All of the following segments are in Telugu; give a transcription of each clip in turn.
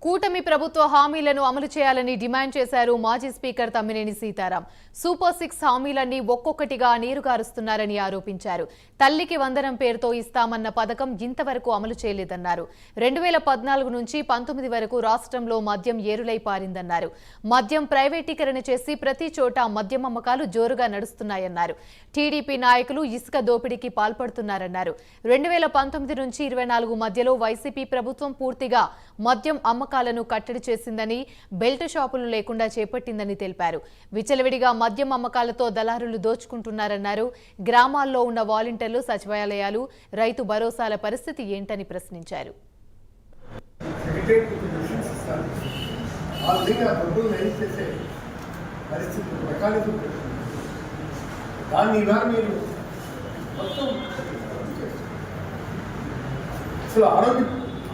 కూటమి ప్రభుత్వ హామీలను అమలు చేయాలని డిమాండ్ చేశారు మాజీ స్పీకర్ తమ్మినేని సీతారాం. సూపర్ 6 హామీలన్నీ ఒక్కొక్కటిగా నీరుగారుస్తున్నారని ఆరోపించారు. తల్లికి వందనం పేరుతో ఇస్తామన్న పథకం ఇంతవరకు అమలు చేయలేదన్నారు. 2014 నుంచి 19 వరకు రాష్ట్రంలో మద్యం ఏరులై పారిందన్నారు. మద్యం ప్రైవేటీకరణ చేసి ప్రతి చోట మద్యం అమ్మకాలు జోరుగా నడుస్తున్నాయన్నారు. టీడీపీ నాయకులు ఇసుక దోపిడీకి పాల్పడుతున్నారన్నారు. 2019 నుంచి 24 మధ్యలో వైసీపీ ప్రభుత్వం పూర్తిగా మద్యం అమ్మకాలను కట్టడి చేసిందని, బెల్ట్ షాపులు లేకుండా చేపట్టిందని తెలిపారు. విచలవిడిగా మద్యం అమ్మకాలతో దళారులు దోచుకుంటున్నారన్నారు. గ్రామాల్లో ఉన్న వాలంటీర్లు, సచివాలయాలు, రైతు భరోసాల పరిస్థితి ఏంటని ప్రశ్నించారు.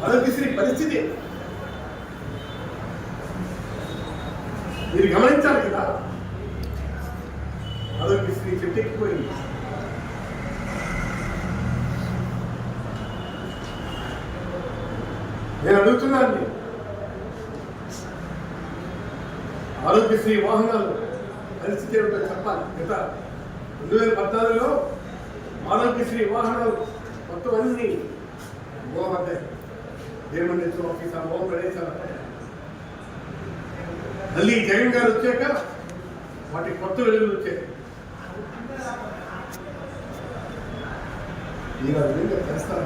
ఆరోగ్యశ్రీ పరిస్థితి మీరు గమనించాలి కదా. ఆరోగ్యశ్రీ చెట్టెక్కిపోయింది. నేను అడుగుతున్నాను, ఆరోగ్యశ్రీ వాహనాలు పరిస్థితి ఏమిటో చెప్పాలి. గత 2014లో ఆరోగ్యశ్రీ వాహనాలు మొత్తం అన్ని మోహపడ్డాయి. దేవమండలి ఆఫీస్ ఆ మోహ ప్రదేశాలు మళ్ళీ జగన్ గారు వచ్చాక వాటి కొత్త వెలుగులు వచ్చాయి. చేస్తారా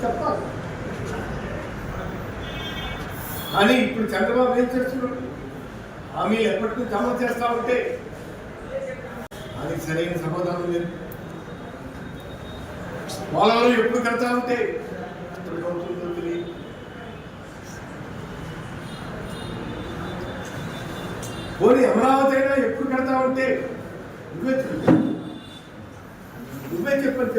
చెప్పాలి. కానీ ఇప్పుడు చంద్రబాబు ఏం చేస్తున్నాడు? హామీలు ఎప్పటి నుంచి అమలు చేస్తా ఉంటే దానికి సరైన సమాధానం లేదు. పోలవరం ఎప్పుడు కడతా ఉంటే పోనీ అమరావతి అయినా ఎప్పుడు కడతా ఉంటే నువ్వే చెప్పని